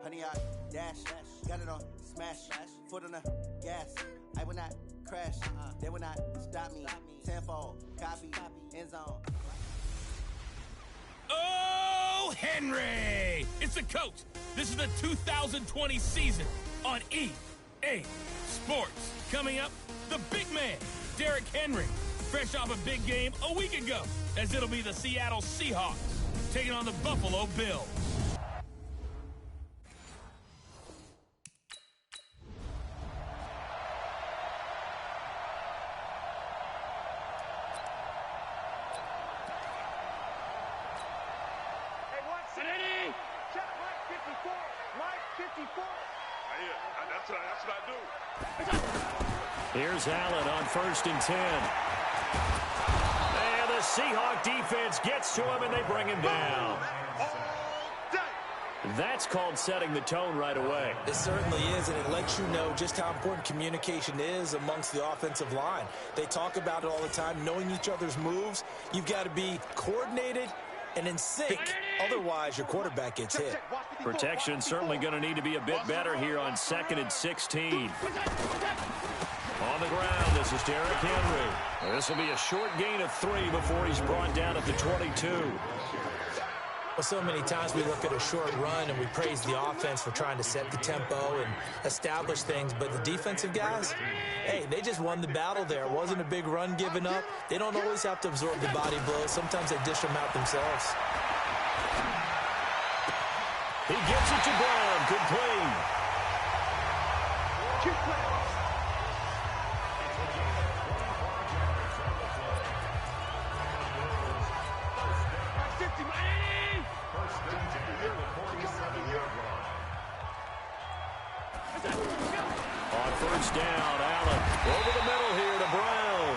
Honey, I dash, got it on smash, foot on the gas. I will not crash, they will not stop me. Tenfold, copy, end zone. Oh, Henry! It's the coach. This is the 2020 season on EA Sports. Coming up, the big man, Derrick Henry, fresh off a big game a week ago, as it'll be the Seattle Seahawks taking on the Buffalo Bills. That's what I do. Here's Allen on 1st and 10. And the Seahawk defense gets to him, and they bring him down. That's called setting the tone right away. It certainly is, and it lets you know just how important communication is amongst the offensive line. They talk about it all the time, knowing each other's moves. You've got to be coordinated and in sync. Otherwise, your quarterback gets hit. Protection certainly going to need to be a bit better here on 2nd and 16. On the ground, this is Derrick Henry. This will be a short gain of 3 before he's brought down at the 22. Well, so many times we look at a short run and we praise the offense for trying to set the tempo and establish things, but the defensive guys, hey, they just won the battle there. It wasn't a big run given up. They don't always have to absorb the body blows. Sometimes they dish them out themselves. He gets it to Brown. Good play. On 1st down, Allen over the middle here to Brown.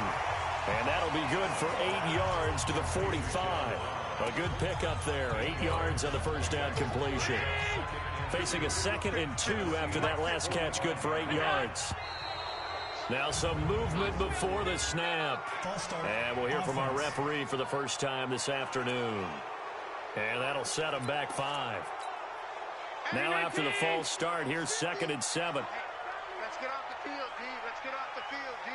And that'll be good for 8 yards to the 45. A good pickup there. 8 yards on the 1st down completion. Facing a 2nd and 2 after that last catch, good for 8 yards. Now some movement before the snap. And we'll hear from our referee for the first time this afternoon. And that'll set them back 5. Now after the false start, here's 2nd and 7. Let's get off the field, D. Let's get off the field, D.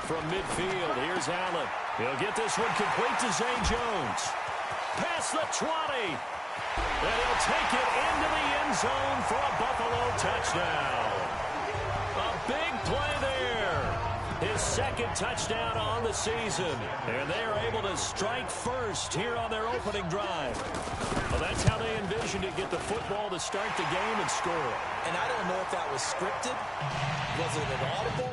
From midfield, here's Allen. He'll get this one complete to Zay Jones. Past the 20. And he'll take it into the end zone for a Buffalo touchdown. A big play there. His 2nd touchdown on the season. And they are able to strike first here on their opening drive. Well, that's how they envisioned it, get the football to start the game and score. And I don't know if that was scripted. Was it an audible?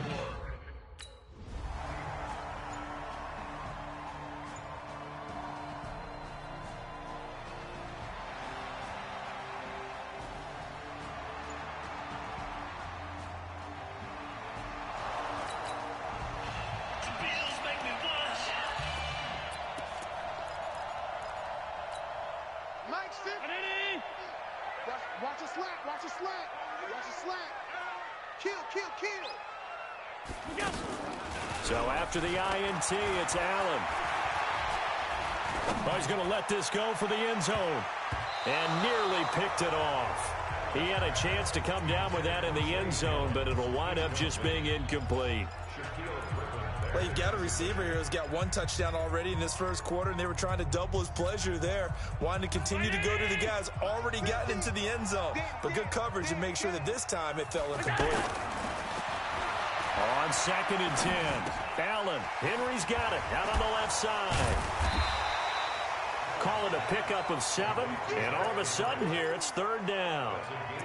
Watch a slant, watch a slant, watch a slant. Kill. So after the INT, it's Allen. Oh, he's going to let this go for the end zone. And nearly picked it off. He had a chance to come down with that in the end zone, but it'll wind up just being incomplete. Well, you've got a receiver here who's got 1 touchdown already in this first quarter, and they were trying to double his pleasure there, wanting to continue to go to the guys already gotten into the end zone. But good coverage to make sure that this time it fell incomplete. On 2nd and 10, Allen. Henry's got it out on the left side. Call it a pickup of 7, and all of a sudden here it's 3rd down.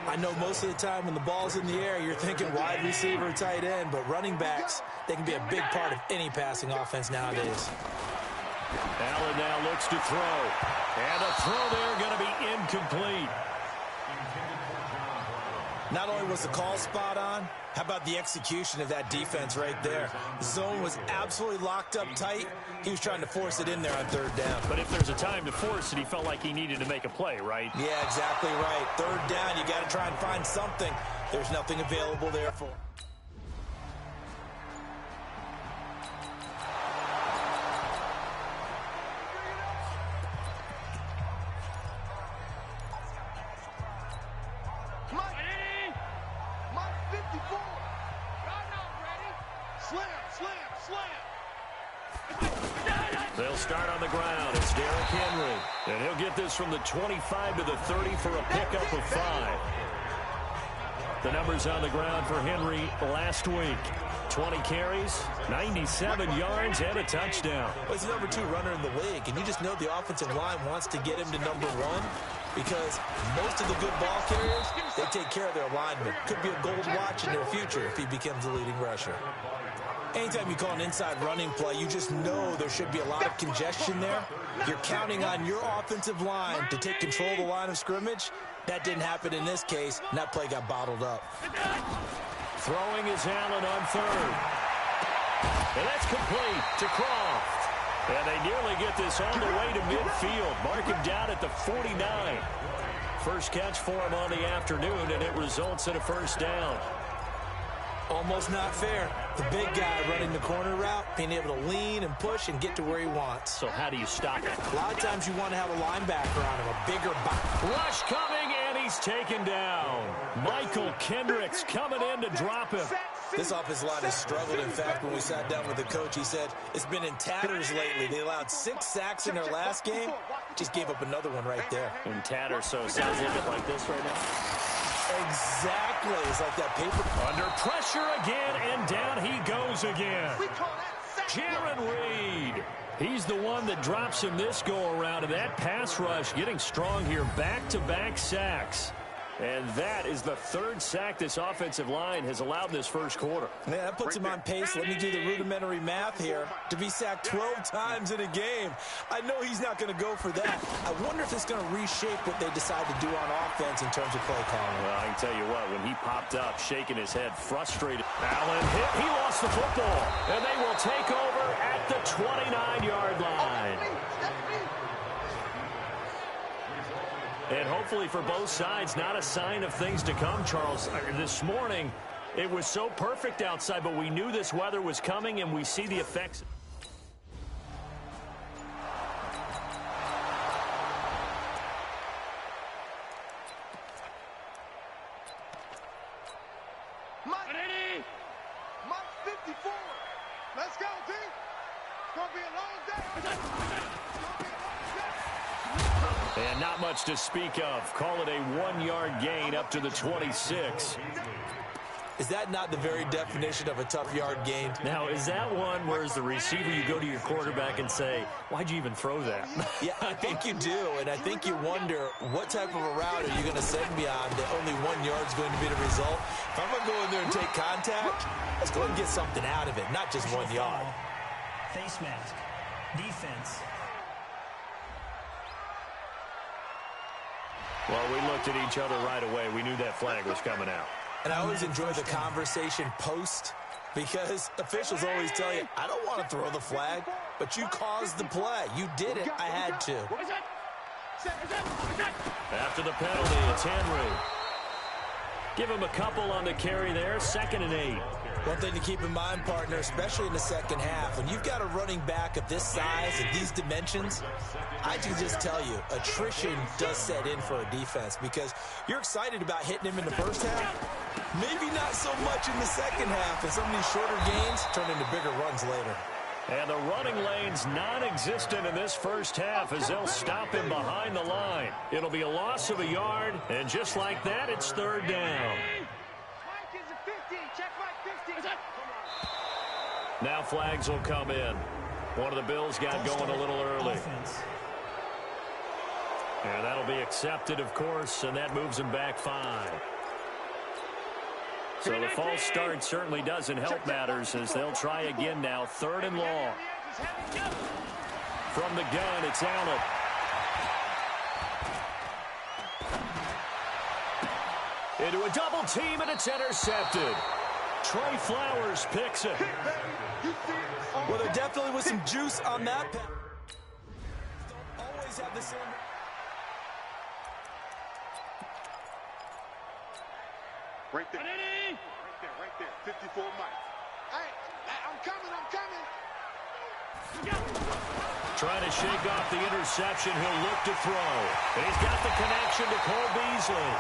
I know most of the time when the ball's in the air, you're thinking wide receiver, tight end, but running backs, they can be a big part of any passing offense nowadays. Allen now looks to throw. And the throw there going to be incomplete. Not only was the call spot on, how about the execution of that defense right there? The zone was absolutely locked up tight. He was trying to force it in there on 3rd down. But if there's a time to force it, he felt like he needed to make a play, right? Yeah, exactly right. 3rd down, you got to try and find something. There's nothing available there for him. They'll start on the ground. It's Derrick Henry. And he'll get this from the 25 to the 30 for a pickup of 5. The numbers on the ground for Henry last week. 20 carries, 97 yards, and a touchdown. Well, he's the number 2 runner in the league, and you just know the offensive line wants to get him to number 1 because most of the good ball carriers, they take care of their linemen. Could be a gold watch in their future if he becomes the leading rusher. Anytime you call an inside running play, you just know there should be a lot of congestion there. You're counting on your offensive line to take control of the line of scrimmage. That didn't happen in this case, and that play got bottled up. Throwing is Allen on 3rd. And that's complete to Croft. And they nearly get this all the way to midfield. Mark him down at the 49. First catch for him on the afternoon, and it results in a first down. Almost not fair. The big guy running the corner route, being able to lean and push and get to where he wants. So how do you stop it? A lot of times you want to have a linebacker on him, a bigger body. Rush coming, and he's taken down. Michael Kendricks coming in to drop him. This offensive line has struggled. In fact, when we sat down with the coach, he said it's been in tatters lately. They allowed 6 sacks in their last game. Just gave up another one right there. In tatters, so it sounds a little bit like this right now. Exactly. It's like that paper. Under pressure again, and down he goes again. Jaron Reed. He's the one that drops him this go-around, and that pass rush getting strong here. Back-to-back sacks. And that is the 3rd sack this offensive line has allowed in this first quarter. Yeah, that puts him on pace. Let me do the rudimentary math here. To be sacked 12 times in a game. I know he's not going to go for that. I wonder if it's going to reshape what they decide to do on offense in terms of play calling. Well, I can tell you what, when he popped up, shaking his head, frustrated. Allen hit. He lost the football. And they will take over at the 29-yard line. And hopefully for both sides, not a sign of things to come, Charles. This morning, it was so perfect outside, but we knew this weather was coming, and we see the effects. Mike 54. Let's go, D. It's going to be a long day. And not much to speak of. Call it a 1-yard gain up to the 26. Is that not the very definition of a tough yard gain? Now, is that one where as the receiver you go to your quarterback and say, why'd you even throw that? Yeah, I think you do, and I think you wonder what type of a route are you going to send me on that only 1 yard's going to be the result? If I'm going to go in there and take contact, let's go and get something out of it, not just 1 yard. Face mask. Defense. Well, we looked at each other right away. We knew that flag was coming out. And I always enjoy the conversation post because officials always tell you, I don't want to throw the flag, but you caused the play. You did it. I had to. After the penalty, it's Henry. Give him a couple on the carry there. 2nd and 8. One thing to keep in mind, partner, especially in the second half, when you've got a running back of this size and these dimensions, I can just tell you, attrition does set in for a defense because you're excited about hitting him in the first half, maybe not so much in the second half, and some of these shorter gains turn into bigger runs later. And the running lane's non-existent in this first half as they'll stop him behind the line. It'll be a loss of a yard, and just like that, it's 3rd down. Now flags will come in. One of the Bills got going a little early. And that'll be accepted, of course, and that moves him back 5. So the false start certainly doesn't help matters as they'll try again now. 3rd and long. From the gun, it's Allen. Into a double team, and it's intercepted. Trey Flowers picks it. Well, there definitely was some juice on that. Don't always have the same. Right there. Right there. 54 Mike. Hey, I'm coming. Trying to shake off the interception. He'll look to throw. And he's got the connection to Cole Beasley.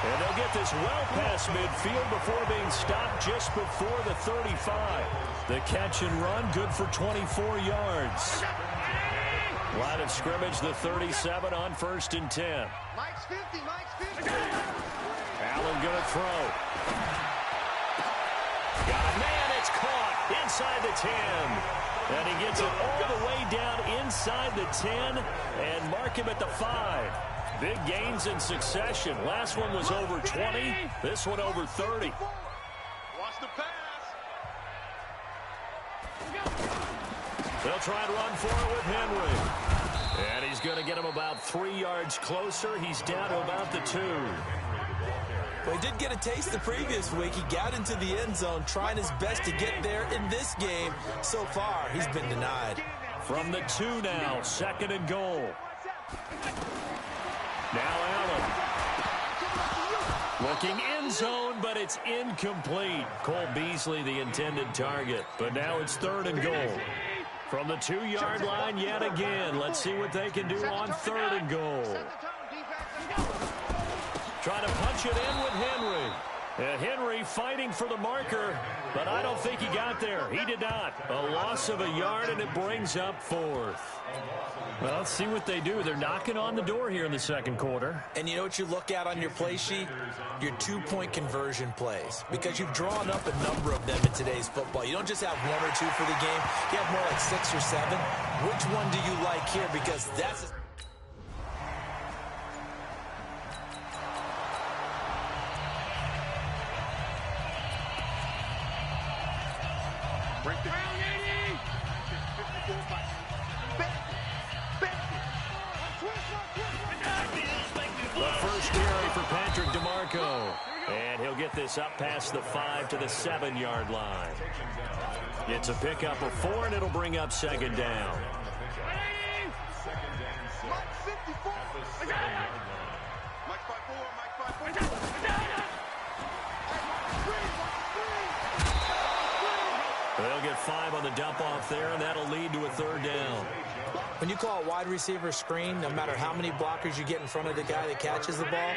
And they'll get this well past midfield before being stopped just before the 35. The catch and run, good for 24 yards. Line of scrimmage, the 37 on 1st and 10. Mike's 50, Mike's 50. Allen going to throw. Got a man, it's caught inside the 10. And he gets it all the way down inside the 10 and mark him at the 5. Big gains in succession. Last one was over 20. This one over 30. Watch the pass. They'll try and run for it with Henry. And he's going to get him about 3 yards closer. He's down to about the 2. Well, he did get a taste the previous week. He got into the end zone trying his best to get there in this game. So far, he's been denied. From the 2 now, 2nd and goal. Now Allen. Looking end zone, but it's incomplete. Cole Beasley, the intended target. But now it's 3rd and goal. From the 2-yard line yet again. Let's see what they can do on 3rd and goal. Trying to punch it in with Henry. And Henry fighting for the marker, but I don't think he got there. He did not. A loss of a yard, and it brings up 4th. Well, let's see what they do. They're knocking on the door here in the 2nd quarter. And you know what you look at on your play sheet? Your 2-point conversion plays. Because you've drawn up a number of them in today's football. You don't just have 1 or 2 for the game. You have more like 6 or 7. Which one do you like here? Because that's... Break the ground, 80. 54. The first carry for Patrick DeMarco. And he'll get this up past the 5 to the 7-yard line. It's a pickup of 4, and it'll bring up 2nd down. Mike 54. Mike 54. They'll get 5 on the dump-off there, and that'll lead to a 3rd down. When you call a wide receiver screen, no matter how many blockers you get in front of the guy that catches the ball,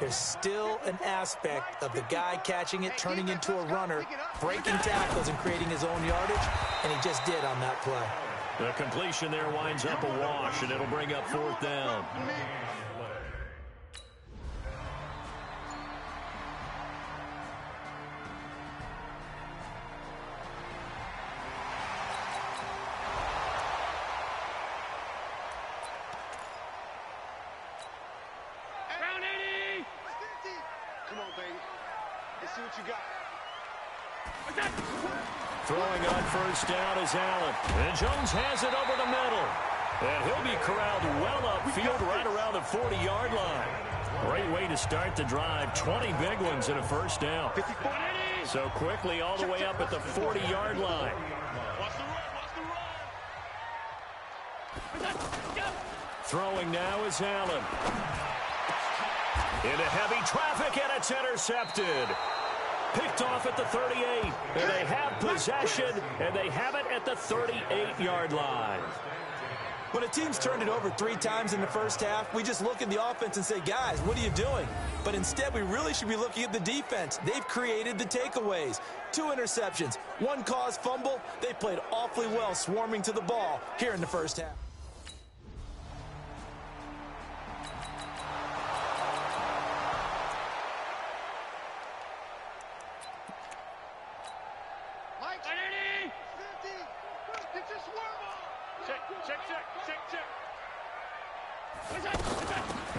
there's still an aspect of the guy catching it, turning into a runner, breaking tackles and creating his own yardage, and he just did on that play. The completion there winds up a wash, and it'll bring up 4th down. Throwing on 1st down is Allen. And Jones has it over the middle. And he'll be corralled well upfield right around the 40-yard line. Great way to start the drive. 20 big ones in a 1st down. So quickly all the way up at the 40-yard line. Throwing now is Allen. Into heavy traffic, and it's intercepted. Picked off at the 38, and they have possession, and they have it at the 38-yard line. When a team's turned it over 3 times in the 1st half, we just look at the offense and say, guys, what are you doing? But instead, we really should be looking at the defense. They've created the takeaways. 2 interceptions, 1 caused fumble. They played awfully well swarming to the ball here in the 1st half.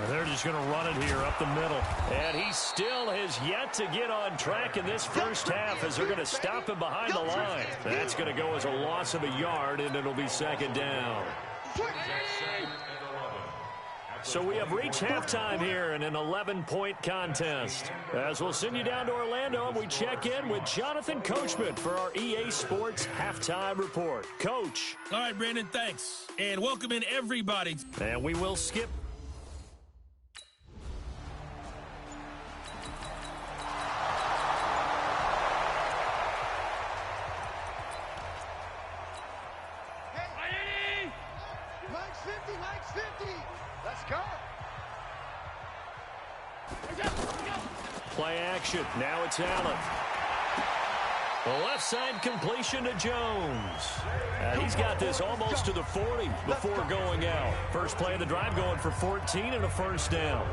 They're just going to run it here up the middle. And he still has yet to get on track in this 1st half as they're going to stop him behind the line. That's going to go as a loss of a yard, and it'll be 2nd down. So we have reached halftime here in an 11-point contest. As we'll send you down to Orlando, and we check in with Jonathan Coachman for our EA Sports Halftime Report. Coach. All right, Brandon, thanks. And welcome in everybody. And we will skip. Mike's 50. Let's go. Play action. Now it's Allen. The left side completion to Jones. He's got this almost to the 40 before going out. First play of the drive going for 14 and a first down.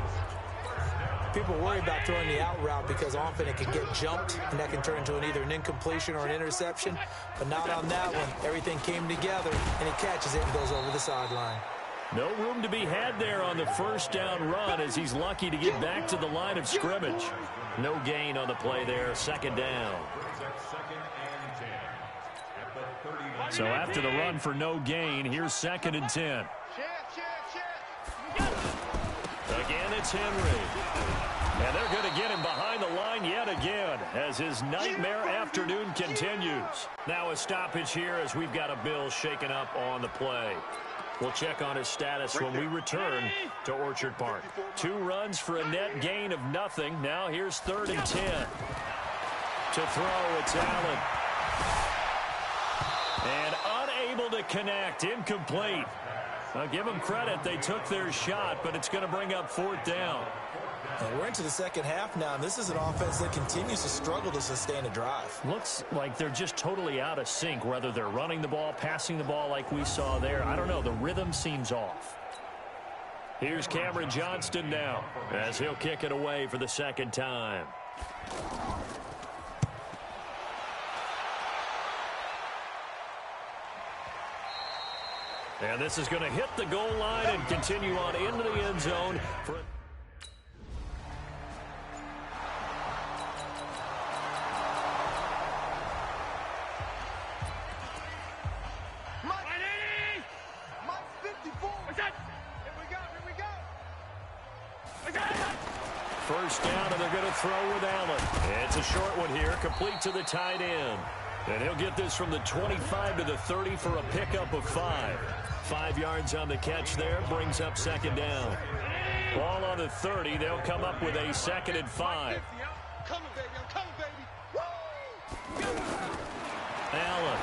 People worry about throwing the out route because often it can get jumped, and that can turn into either an incompletion or an interception. But not on that one. Everything came together, and he catches it and goes over the sideline. No room to be had there on the first down run as he's lucky to get back to the line of scrimmage. No gain on the play there, second down. So after the run for no gain, here's 2nd and 10. Again, it's Henry. And they're going to get him behind the line yet again as his nightmare afternoon continues. Now a stoppage here as we've got a Bill shaken up on the play. We'll check on his status when we return to Orchard Park. 2 runs for a net gain of nothing. Now here's 3rd and 10. To throw, it's Allen. And unable to connect, incomplete. I'll give them credit. They took their shot, but it's going to bring up 4th down. And we're into the second half now, and this is an offense that continues to struggle to sustain a drive. Looks like they're just totally out of sync, whether they're running the ball, passing the ball like we saw there. I don't know. The rhythm seems off. Here's Cameron Johnston now as he'll kick it away for the second time. And this is going to hit the goal line and continue on into the end zone. First down, and they're going to throw with Allen. It's a short one here, complete to the tight end. And he'll get this from the 25 to the 30 for a pickup of 5. 5 yards on the catch there, brings up 2nd down. Ball on the 30, they'll come up with a 2nd and 5. Allen.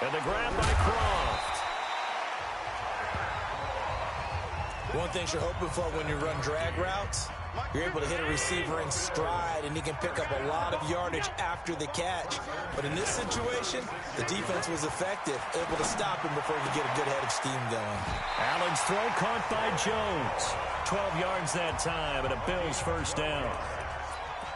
And the grab by Croft. One thing you're hoping for when you run drag routes, you're able to hit a receiver in stride, and he can pick up a lot of yardage after the catch. But in this situation, the defense was effective, able to stop him before he could get a good head of steam going. Allen's throw caught by Jones. 12 yards that time, and a Bills first down.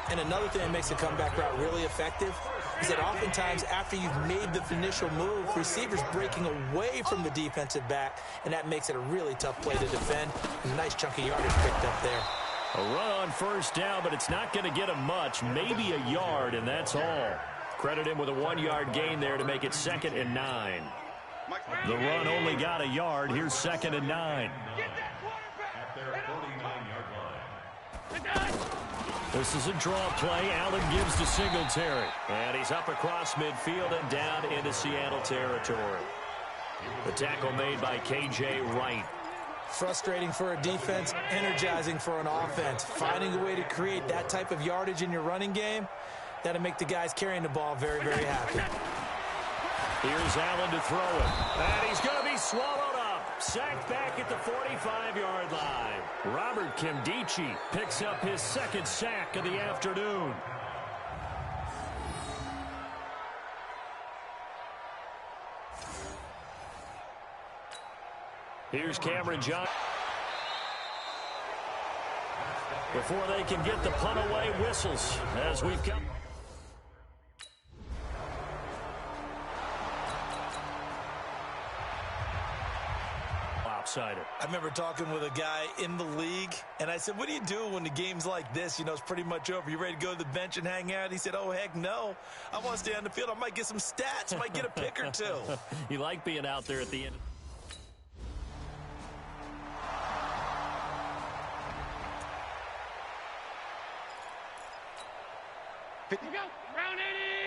And another thing that makes a comeback route really effective is that oftentimes after you've made the initial move, receivers breaking away from the defensive back, and that makes it a really tough play to defend. A nice chunk of yardage picked up there. A run on first down, but it's not going to get him much, maybe a yard, and that's all. Credit him with a 1-yard gain there to make it 2nd and 9. The run only got a yard. Here's 2nd and 9. This is a draw play. Allen gives to Singletary. And he's up across midfield and down into Seattle territory. The tackle made by K.J. Wright. Frustrating for a defense, energizing for an offense. Finding a way to create that type of yardage in your running game, that'll make the guys carrying the ball very, very happy. Here's Allen to throw it. And he's going to be swallowed up. Sacked back at the 45-yard line. Robert Kimdichie picks up his 2nd sack of the afternoon. Here's Cameron Johnston. Before they can get the punt away, whistles as we've come. Lopsided. I remember talking with a guy in the league, and I said, what do you do when the game's like this? You know, it's pretty much over. You ready to go to the bench and hang out? He said, oh, heck no. I want to stay on the field. I might get some stats. I might get a pick or two. You like being out there at the end. Go. Round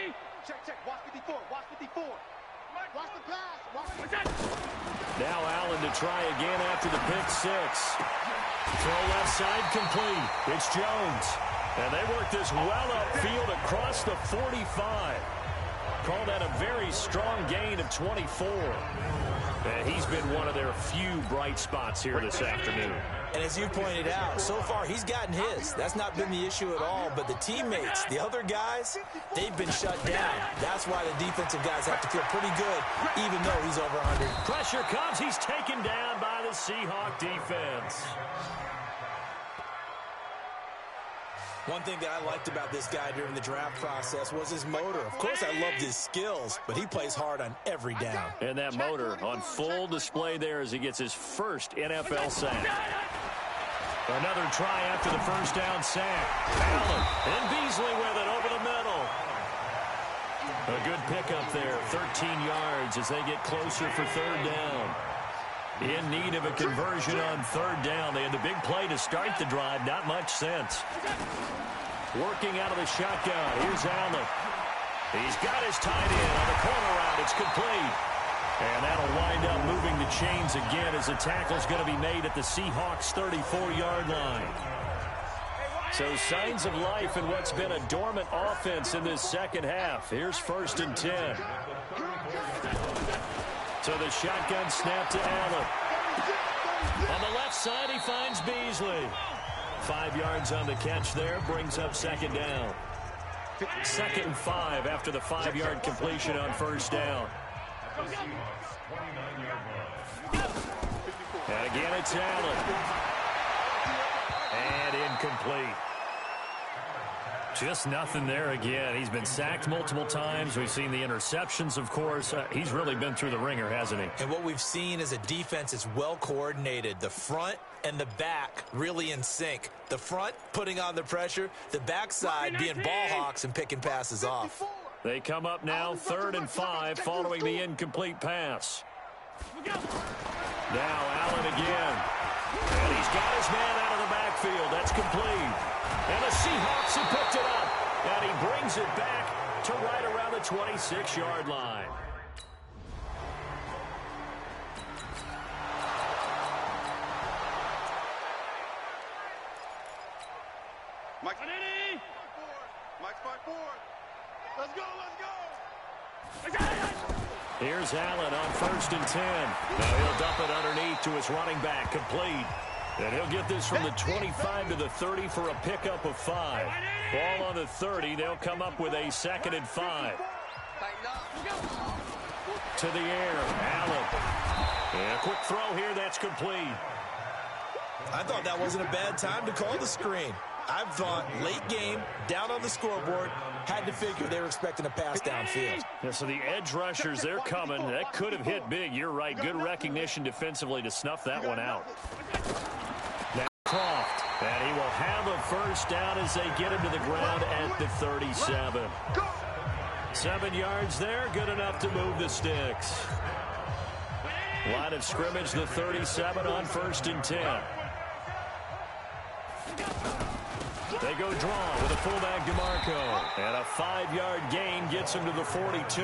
80. Check. Watch 54. Watch 54. Watch the pass. Watch it. Now Allen to try again after the pick 6. Throw left side complete. It's Jones. And they work this well upfield across the 45. Call that a very strong gain of 24. He's been one of their few bright spots here this afternoon. And as you pointed out, so far he's gotten his. That's not been the issue at all. But the teammates, the other guys, they've been shut down. That's why the defensive guys have to feel pretty good, even though he's over 100. Pressure comes. He's taken down by the Seahawk defense. One thing that I liked about this guy during the draft process was his motor. Of course, I loved his skills, but he plays hard on every down. And that motor on full display there as he gets his first NFL sack. Another try after the first down sack. Allen and Beasley with it over the middle. A good pickup there, 13 yards as they get closer for third down. In need of a conversion on third down. They had the big play to start the drive. Not much sense. Working out of the shotgun. Here's Allen. He's got his tight end on the corner route. It's complete. And that'll wind up moving the chains again as the tackle's going to be made at the Seahawks' 34-yard line. So signs of life in what's been a dormant offense in this second half. Here's 1st and 10. So the shotgun snap to Allen. On the left side, he finds Beasley. 5 yards on the catch there, brings up second down. 2nd and 5 after the 5-yard completion on first down. And again, it's Allen. And incomplete. Just nothing there again. He's been sacked multiple times. We've seen the interceptions, of course. He's really been through the ringer, hasn't he? And what we've seen is a defense that's well coordinated. The front and the back really in sync. The front putting on the pressure. The backside being ball hawks and picking passes off. They come up now 3rd and 5 following the incomplete pass. Now Allen again. And he's got his man out of the backfield. That's complete. And the Seahawks have picked it up. And he brings it back to right around the 26-yard line. Mike's 5-4. Let's go, let's go. Here's Allen on 1st and 10. Now he'll dump it underneath to his running back, complete. And he'll get this from the 25 to the 30 for a pickup of 5. Ball on the 30. They'll come up with a 2nd and 5. To the air, Allen. And a quick throw here, that's complete. I thought that wasn't a bad time to call the screen. I thought late game, down on the scoreboard, had to figure they were expecting a pass downfield. Yeah, so the edge rushers, they're coming. That could have hit big. You're right. Good recognition defensively to snuff that one out. Now Croft, and he will have a first down as they get him to the ground at the 37. 7 yards there, good enough to move the sticks. Line of scrimmage, the 37 on 1st and 10. They go draw with a fullback DeMarco. And a 5-yard gain gets him to the 42.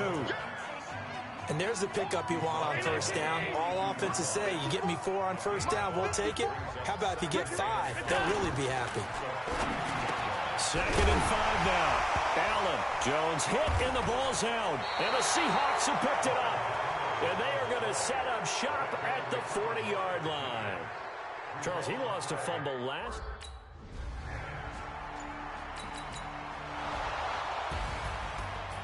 And there's the pickup you want on first down. All offenses say, you get me 4 on first down, we'll take it. How about if you get 5? They'll really be happy. 2nd and 5 now. Allen. Jones hit and the ball's out. And the Seahawks have picked it up. And they are going to set up shop at the 40-yard line. Charles, he lost a fumble last.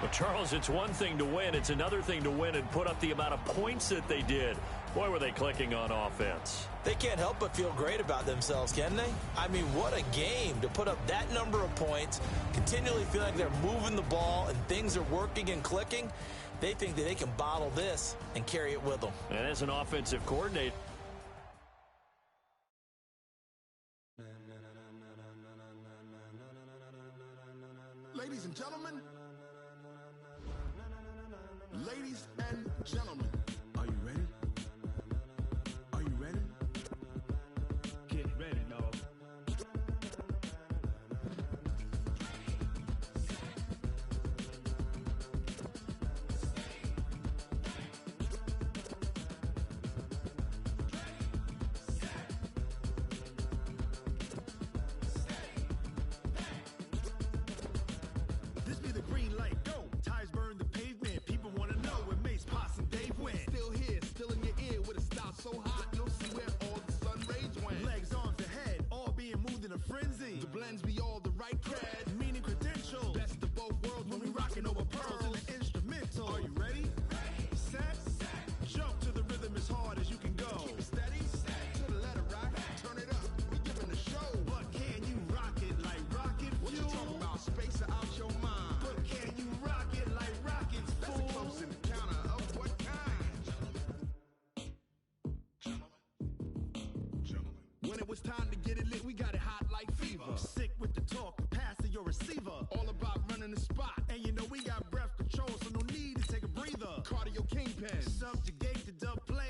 But, Charles, it's one thing to win. It's another thing to win and put up the amount of points that they did. Boy, were they clicking on offense. They can't help but feel great about themselves, can they? I mean, what a game to put up that number of points, continually feel like they're moving the ball and things are working and clicking. They think that they can bottle this and carry it with them. And as an offensive coordinator, ladies and gentlemen, ladies and gentlemen, are you ready? Are you ready? Get ready, dog. When it was time to get it lit, we got it hot like fever. Sick with the talk, pass to your receiver. All about running the spot. And you know we got breath control, so no need to take a breather. Cardio kingpin. Subjugate the dub play.